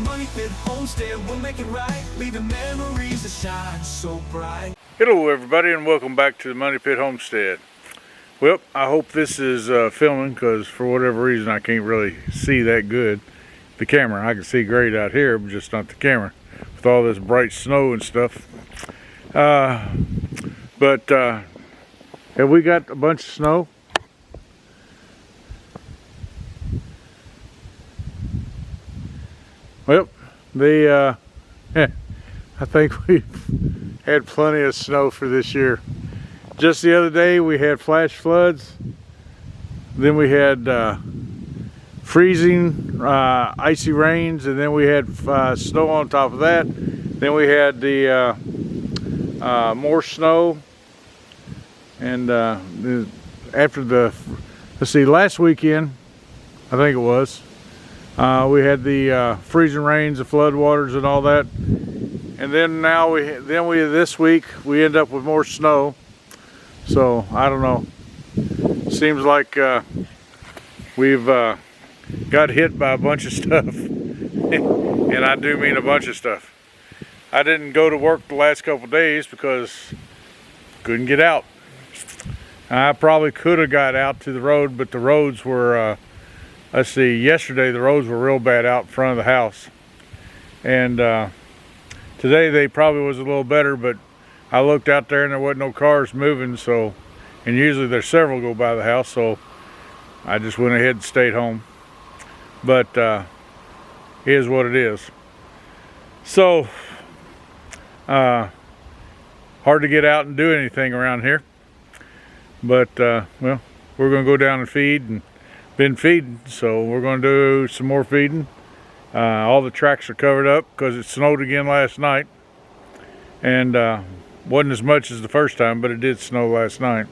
Moneypit Homestead, we'll make it right, leaving memories that shine so bright. Hello everybody and welcome back to the Moneypit Homestead. Well, I hope this is filming because for whatever reason I can't really see that good. The camera, I can see great out here, but just not the camera with all this bright snow and stuff. Have we got a bunch of snow? Well, I think we've had plenty of snow for this year. Just the other day we had flash floods. Then we had freezing, icy rains, and then we had snow on top of that. Then we had the more snow. And after the, let's see, last weekend, I think it was, we had the freezing rains, the flood waters and all that. And then now this week we end up with more snow. So I don't know. Seems like we've got hit by a bunch of stuff. And I do mean a bunch of stuff. I didn't go to work the last couple days because couldn't get out. I probably could have got out to the road, but the roads were let's see, yesterday the roads were real bad out in front of the house. And today they probably was a little better, but I looked out there and there wasn't no cars moving, so, and usually there's several go by the house, so I just went ahead and stayed home. But it is what it is. So hard to get out and do anything around here. But well, we're gonna go down and feed, and been feeding, so we're going to do some more feeding. All the tracks are covered up because it snowed again last night, and wasn't as much as the first time, but it did snow last night.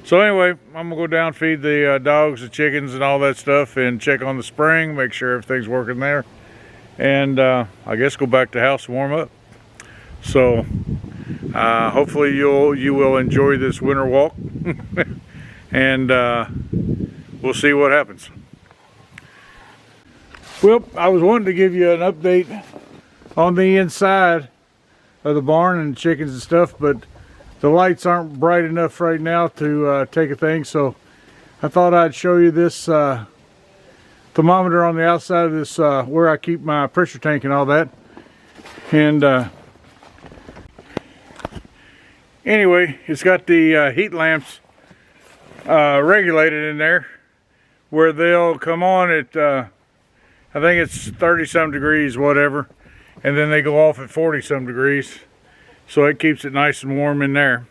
So anyway, I'm gonna go down, feed the dogs, the chickens and all that stuff, and check on the spring, make sure everything's working there, and I guess go back to the house and warm up. So hopefully you will enjoy this winter walk. And we'll see what happens. Well, I was wanting to give you an update on the inside of the barn and the chickens and stuff, but the lights aren't bright enough right now to take a thing, so I thought I'd show you this thermometer on the outside of this where I keep my pressure tank and all that. And anyway, it's got the heat lamps regulated in there, where they'll come on at I think it's 30 some degrees, whatever, and then they go off at 40 some degrees, so it keeps it nice and warm in there,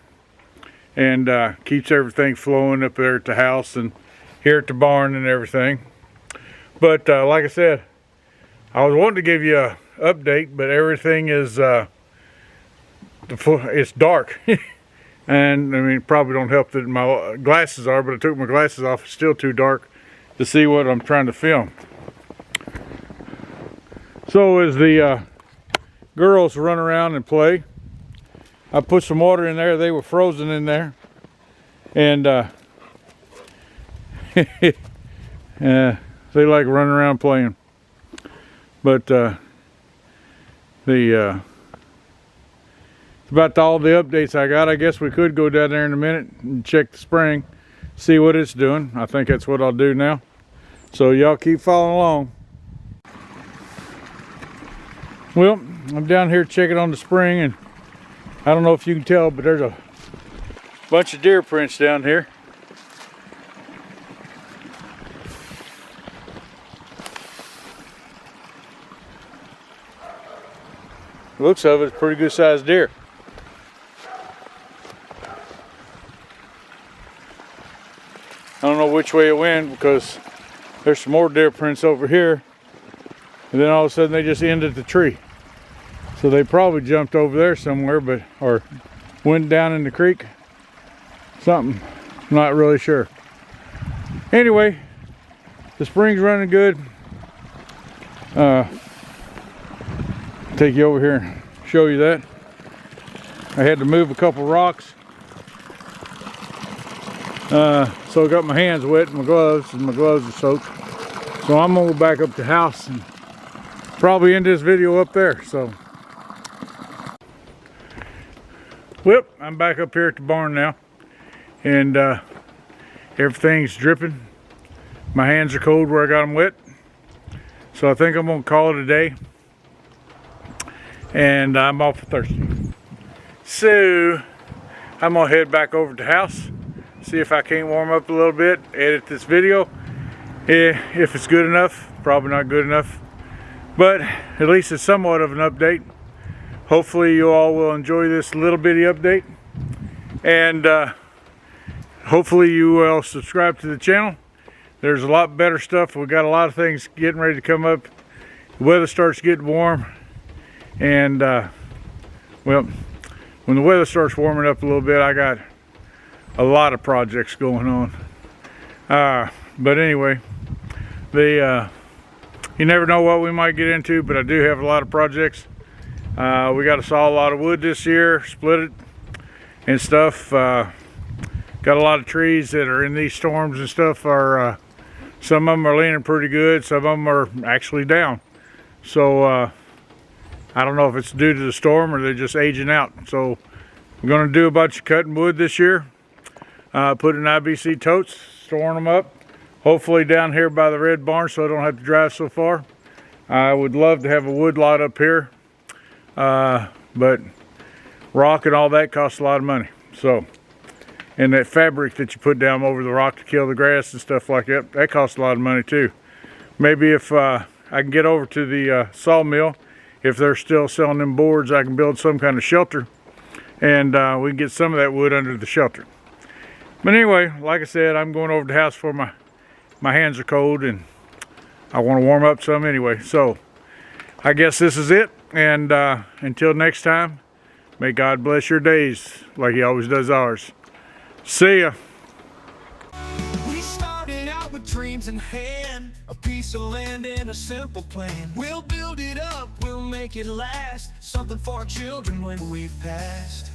and keeps everything flowing up there at the house and here at the barn and everything. But like I said, I was wanting to give you a update, but everything is it's dark. And I mean, probably don't help that my glasses are, but I took my glasses off. It's still too dark to see what I'm trying to film. So as the girls run around and play, I put some water in there. They were frozen in there, and they like running around playing. But about all the updates I got. I guess we could go down there in a minute and check the spring, see what it's doing. I think that's what I'll do now. So y'all keep following along. Well, I'm down here checking on the spring, and I don't know if you can tell, but there's a bunch of deer prints down here. Looks of it, it's a pretty good sized deer. I don't know which way it went because there's some more deer prints over here, and then all of a sudden they just ended the tree. So they probably jumped over there somewhere, or went down in the creek. Something, I'm not really sure. Anyway, the spring's running good. Take you over here and show you that. I had to move a couple rocks. So I got my hands wet and my gloves are soaked. So I'm gonna go back up to the house and probably end this video up there. So, well, I'm back up here at the barn now, and everything's dripping. My hands are cold where I got them wet, so I think I'm gonna call it a day, and I'm off for Thursday. So I'm gonna head back over to the house, see if I can't warm up a little bit, edit this video. If it's good enough, probably not good enough, but at least it's somewhat of an update. Hopefully you all will enjoy this little bitty update, and hopefully you will subscribe to the channel. There's a lot better stuff. We got a lot of things getting ready to come up. The weather starts getting warm, and well, when the weather starts warming up a little bit, I got a lot of projects going on. But anyway, you never know what we might get into, but I do have a lot of projects. We got to saw a lot of wood this year, split it and stuff. Got a lot of trees that are in these storms and stuff. Some of them are leaning pretty good, some of them are actually down. So I don't know if it's due to the storm or they're just aging out. So we're going to do a bunch of cutting wood this year. Put in IBC totes, storing them up. Hopefully down here by the red barn so I don't have to drive so far. I would love to have a wood lot up here. But rock and all that costs a lot of money. So, and that fabric that you put down over the rock to kill the grass and stuff like that, that costs a lot of money too. Maybe if I can get over to the sawmill, if they're still selling them boards, I can build some kind of shelter, and we can get some of that wood under the shelter. But anyway, like I said, I'm going over to the house for my hands are cold and I want to warm up some anyway. So I guess this is it, and until next time, may God bless your days like he always does ours. See ya. We started out with dreams in hand, a piece of land and a simple plan. We'll build it up, we'll make it last, something for our children when we've passed.